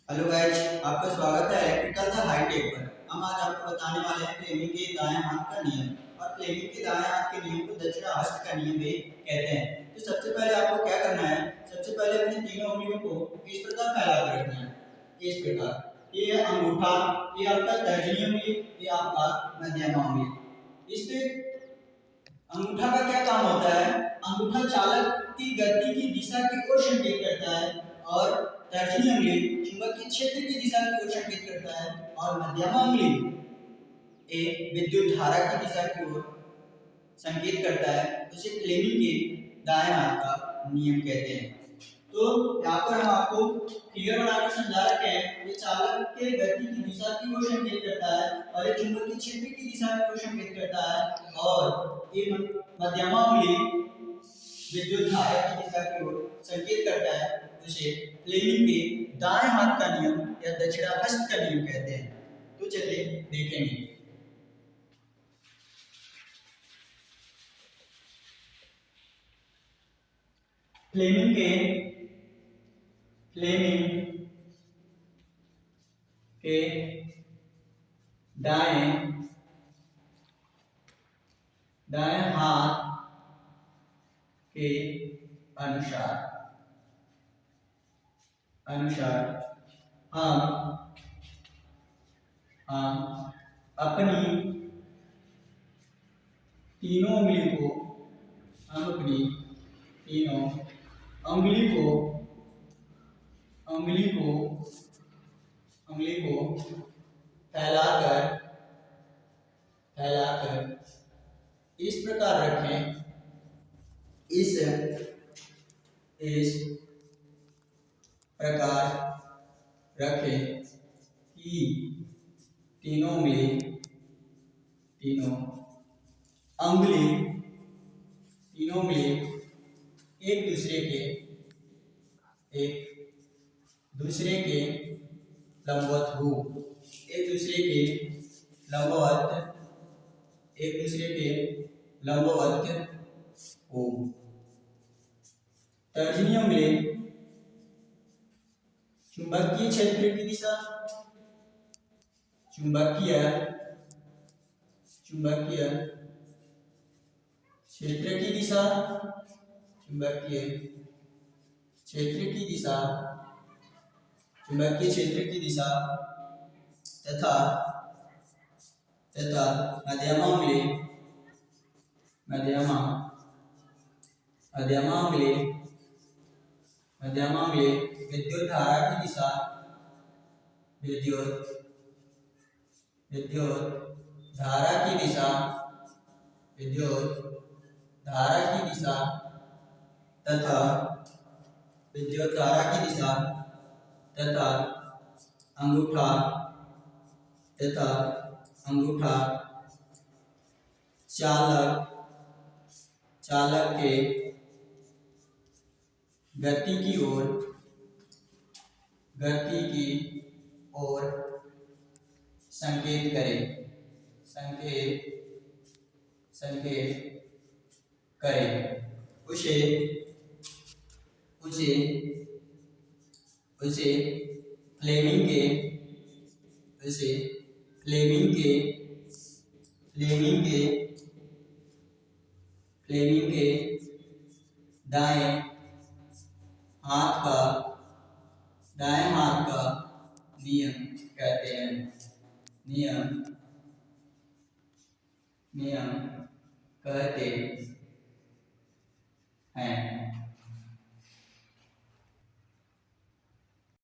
Hello guys, आपका स्वागत है इलेक्ट्रिकल द हाईटेक पर। हम आज आपको बताने वाले हैं फ्लेमिंग के दाएं हाथ का नियम। और फ्लेमिंग के दाएं हाथ के नियम को दक्षिणा हस्त का नियम भी कहते हैं। तो सबसे पहले आपको क्या करना है, सबसे पहले अपनी तीनों उंगलियों को इस प्रकार फैला कर रखना है। इस प्रकार ये है अंगूठा, ये आपका तर्जनी उंगली, ये आपका मध्यमा उंगली। इस पे अंगूठा का क्या काम होता है, अंगूठा चालक की गति की दिशा की ओर संकेत करता है और तर्जनी उंगली चुंबकीय क्षेत्र की दिशा की ओर संकेत करता है और मध्यमा उंगली एक विद्युत धारा की दिशा की ओर संकेत करता है। उसे फ्लेमिंग के दाएं हाथ का नियम कहते हैं। तो यहाँ पर हम आपको फिगर बनाकर समझा रखे हैं। ये चालक के गति की दिशा की ओर संकेत करता है और ये चुंबकीय क्षेत्र की दिशा की ओर संकेत करता है और ये मध्यमा उंगली विद्युत धारा की दिशा की ओर संकेत करता है। उसे फ्लेमिंग के दाएं हाथ का नियम या दक्षिणाहस्त का नियम कहते हैं। तो चलिए देखेंगे। फ्लेमिंग के दाएं हाथ के अनुसार हम अपनी तीनों उंगली को फैलाकर इस प्रकार रखें, इस प्रकार रखें कि तीनों उंगली एक दूसरे के लंबवत हो, हो। तर्जनी उंगली चुंबकीय क्षेत्र की दिशा चुंबकीय क्षेत्र की दिशा तथा मध्यमा उंगली विद्युत धारा की दिशा तथा तथा अंगूठा चालक के गति की ओर संकेत करें। उसे फ्लेमिंग के दाएं हाथ का नियम कहते हैं। कहते हैं।